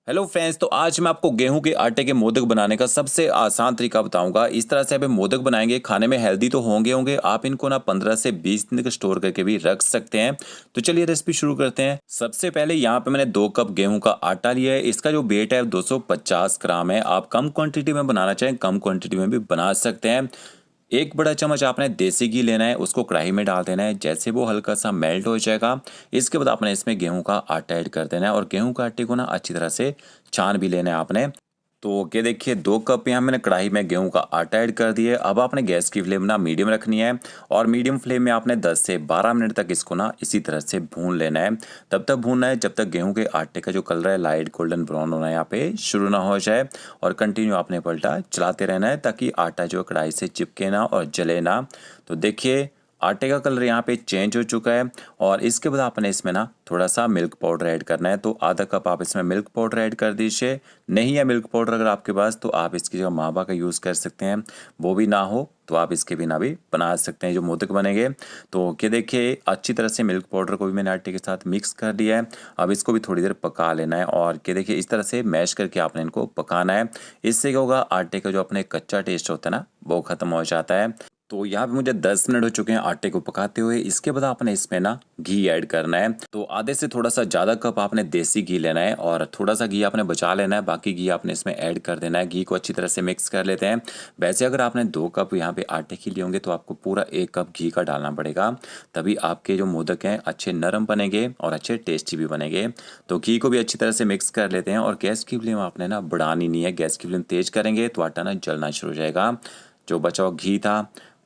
Hello friends, तो आज मैं आपको गेहूं के आटे के मोदक बनाने का सबसे आसान तरीका बताऊंगा। इस तरह से आप ये मोदक बनाएंगे, खाने में हेल्दी तो होंगे होंगे। आप इनको ना 15 से 20 दिन तक स्टोर करके भी रख सकते हैं। तो चलिए रेसिपी शुरू करते हैं। सबसे पहले यहाँ पे मैंने 2 कप गेहूं का आटा लिया है। इसका जो वेट है 250 ग्राम है। आप कम क्वांटिटी में बनाना चाहें कम क्वांटिटी में भी बना सकते हैं। 1 बड़ा चम्मच आपने देसी घी लेना है, उसको कढ़ाई में डाल देना है। जैसे वो हल्का सा मेल्ट हो जाएगा, इसके बाद आपने इसमें गेहूं का आटा ऐड कर देना है और गेहूं के आटे को ना अच्छी तरह से छान भी लेना है आपने। तो ये देखिए 2 कप यहाँ मैंने कढ़ाई में गेहूं का आटा ऐड कर दिए। अब आपने गैस की फ्लेम ना मीडियम रखनी है और मीडियम फ्लेम में आपने 10 से 12 मिनट तक इसको ना इसी तरह से भून लेना है। तब तक भूनना है जब तक गेहूं के आटे का जो कलर है लाइट गोल्डन ब्राउन होना यहाँ पे शुरू ना हो जाए। और कंटिन्यू आपने पलटा चलाते रहना है ताकि आटा जो कढ़ाई से चिपके ना और जले ना। तो देखिए आटे का कलर यहाँ पे चेंज हो चुका है और इसके बाद आपने इसमें ना थोड़ा सा मिल्क पाउडर ऐड करना है। तो आधा कप आप इसमें मिल्क पाउडर ऐड कर दीजिए। नहीं है मिल्क पाउडर अगर आपके पास तो आप इसकी जगह मावा का यूज़ कर सकते हैं। वो भी ना हो तो आप इसके बिना भी बना सकते हैं जो मोदक बनेंगे। तो क्या देखिए अच्छी तरह से मिल्क पाउडर को भी मैंने आटे के साथ मिक्स कर दिया है। अब इसको भी थोड़ी देर पका लेना है और क्या देखिए इस तरह से मैश करके आपने इनको पकाना है। इससे क्या होगा, आटे का जो अपने कच्चा टेस्ट होता है ना वो ख़त्म हो जाता है। तो यहाँ पे मुझे 10 मिनट हो चुके हैं आटे को पकाते हुए। इसके बाद आपने इसमें ना घी ऐड करना है। तो आधे से थोड़ा सा ज़्यादा कप आपने देसी घी लेना है और थोड़ा सा घी आपने बचा लेना है। बाकी घी आपने इसमें ऐड कर देना है। घी को अच्छी तरह से मिक्स कर लेते हैं। वैसे अगर आपने 2 कप यहाँ पे आटे के लिए होंगे तो आपको पूरा 1 कप घी का डालना पड़ेगा, तभी आपके जो मोदक हैं अच्छे नरम बनेंगे और अच्छे टेस्टी भी बनेंगे। तो घी को भी अच्छी तरह से मिक्स कर लेते हैं और गैस की फ्लेम आपने ना बढ़ानी नहीं है। गैस की फ्लेम तेज़ करेंगे तो आटा ना जलना शुरू हो जाएगा। जो बचा हुआ घी था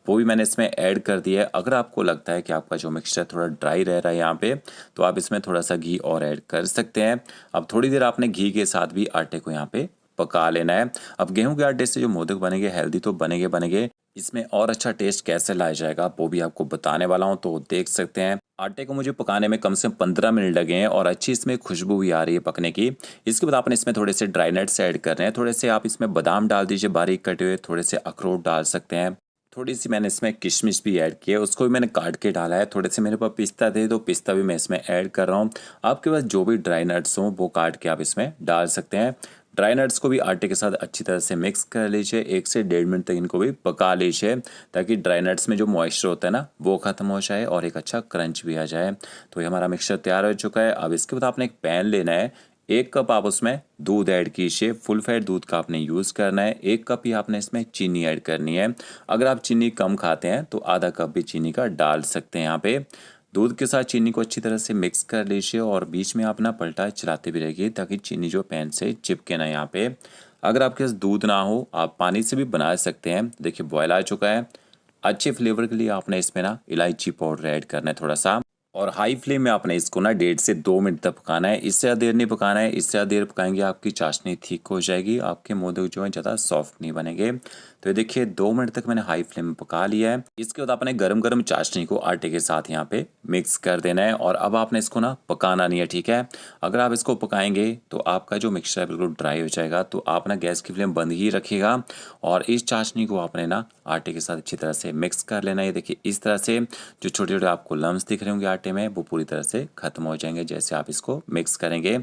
वो भी मैंने इसमें ऐड कर दिया है। अगर आपको लगता है कि आपका जो मिक्सचर थोड़ा ड्राई रह रहा है यहाँ पे, तो आप इसमें थोड़ा सा घी और ऐड कर सकते हैं। अब थोड़ी देर आपने घी के साथ भी आटे को यहाँ पे पका लेना है। अब गेहूं के आटे से जो मोदक बनेंगे हेल्दी तो बनेंगे बनेंगे, इसमें और अच्छा टेस्ट कैसे लाया जाएगा वो भी आपको बताने वाला हूँ। तो देख सकते हैं आटे को मुझे पकाने में कम से कम 15 मिनट लगे हैं और अच्छी इसमें खुशबू भी आ रही है पकने की। इसके बाद आपने इसमें थोड़े से ड्राई नट्स ऐड करने हैं। थोड़े से आप इसमें बादाम डाल दीजिए बारीक कटे हुए, थोड़े से अखरोट डाल सकते हैं। थोड़ी सी मैंने इसमें किशमिश भी ऐड की है, उसको भी मैंने काट के डाला है। थोड़े से मेरे पास पिस्ता थे तो पिस्ता भी मैं इसमें ऐड कर रहा हूँ। आपके पास जो भी ड्राई नट्स हों वो काट के आप इसमें डाल सकते हैं। ड्राई नट्स को भी आटे के साथ अच्छी तरह से मिक्स कर लीजिए। 1 से 1.5 मिनट तक इनको भी पका लीजिए ताकि ड्राई नट्स में जो मॉइस्चर होता है ना वो ख़त्म हो जाए और एक अच्छा क्रंच भी आ जाए। तो ये हमारा मिक्सचर तैयार हो चुका है। अब इसके बाद आपने एक पैन लेना है। 1 कप आप उसमें दूध ऐड कीजिए। फुल फैट दूध का आपने यूज़ करना है। 1 कप ही आपने इसमें चीनी ऐड करनी है। अगर आप चीनी कम खाते हैं तो आधा कप भी चीनी का डाल सकते हैं। यहाँ पे दूध के साथ चीनी को अच्छी तरह से मिक्स कर लीजिए और बीच में आप ना पलटा चलाते भी रहिए ताकि चीनी जो पैन से चिपके ना। यहाँ पे अगर आपके पास दूध ना हो आप पानी से भी बना सकते हैं। देखिए बॉयल आ चुका है। अच्छे फ्लेवर के लिए आपने इसमें ना इलायची पाउडर ऐड करना है थोड़ा सा, और हाई फ्लेम में आपने इसको ना 1.5 से 2 मिनट तक पकाना है। इससे ज़्यादा देर नहीं पकाना है। इससे ज़्यादा देर पकाएंगे आपकी चाशनी थिक हो जाएगी, आपके मोदक जो है ज़्यादा सॉफ्ट नहीं बनेंगे। तो ये देखिए 2 मिनट तक मैंने हाई फ्लेम में पका लिया है। इसके बाद आपने गरम गरम चाशनी को आटे के साथ यहाँ पे मिक्स कर देना है और अब आपने इसको ना पकाना नहीं है, ठीक है। अगर आप इसको पकाएंगे तो आपका जो मिक्सचर है बिल्कुल ड्राई हो जाएगा। तो आप ना गैस की फ्लेम बंद ही रखिएगा और इस चाशनी को आपने ना आटे के साथ अच्छी तरह से मिक्स कर लेना है। ये देखिए इस तरह से जो छोटे छोटे आपको लम्स दिख रहे होंगे आटे में वो पूरी तरह से ख़त्म हो जाएंगे जैसे आप इसको मिक्स करेंगे।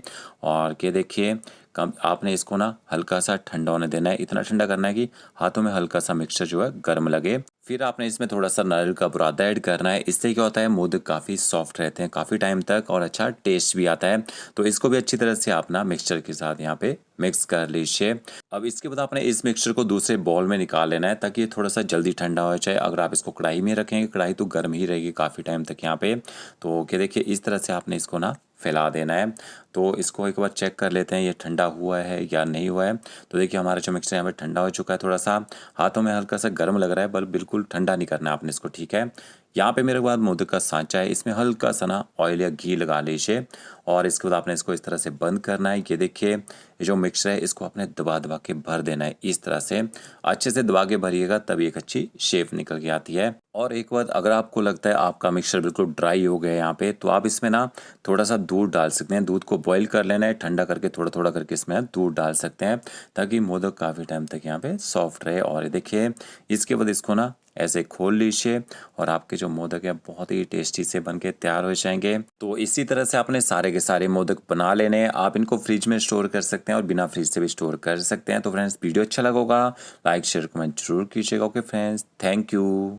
और ये देखिए कम आपने इसको ना हल्का सा ठंडा होने देना है। इतना ठंडा करना है कि हाथों में हल्का सा मिक्सचर जो है गर्म लगे। फिर आपने इसमें थोड़ा सा नारियल का बुरादा ऐड करना है। इससे क्या होता है मोदक काफ़ी सॉफ्ट रहते हैं काफ़ी टाइम तक और अच्छा टेस्ट भी आता है। तो इसको भी अच्छी तरह से आप ना मिक्सचर के साथ यहाँ पे मिक्स कर लीजिए। अब इसके बाद आपने इस मिक्सचर को दूसरे बाउल में निकाल लेना है ताकि ये थोड़ा सा जल्दी ठंडा हो जाए। अगर आप इसको कढ़ाई में रखेंगे, कढ़ाई तो गर्म ही रहेगी काफ़ी टाइम तक यहाँ पे। तो क्या देखिए इस तरह से आपने इसको ना फैला देना है। तो इसको एक बार चेक कर लेते हैं ये ठंडा हुआ है या नहीं हुआ है। तो देखिए हमारा जो मिक्सचर यहाँ पे ठंडा हो चुका है। थोड़ा सा हाथों में हल्का सा गर्म लग रहा है पर बिल्कुल ठंडा नहीं करना है आपने इसको, ठीक है। यहाँ पे मेरे पास मोदक का सांचा है, इसमें हल्का सा ना ऑयल या घी लगा लीजिए और इसके बाद आपने इसको इस तरह से बंद करना है। ये देखिए ये जो मिक्सचर है इसको आपने दबा दबा के भर देना है। इस तरह से अच्छे से दबा के भरिएगा तभी एक अच्छी शेप निकल के आती है। और एक बात, अगर आपको लगता है आपका मिक्सचर बिल्कुल ड्राई हो गया है यहाँ पे तो आप इसमें ना थोड़ा सा दूध डाल सकते हैं। दूध को बॉईल कर लेना है, ठंडा करके थोड़ा थोड़ा करके इसमें दूध डाल सकते हैं ताकि मोदक काफ़ी टाइम तक यहाँ पे सॉफ्ट रहे। और ये देखिए इसके बाद इसको ना ऐसे खोल लीजिए और आपके जो मोदक है बहुत ही टेस्टी से बनके तैयार हो जाएंगे। तो इसी तरह से आपने सारे के सारे मोदक बना लेने हैं। आप इनको फ्रिज में स्टोर कर सकते हैं और बिना फ्रिज से भी स्टोर कर सकते हैं। तो फ्रेंड्स वीडियो अच्छा लगा होगा लाइक शेयर कमेंट जरूर कीजिएगा। Okay friends, thank you.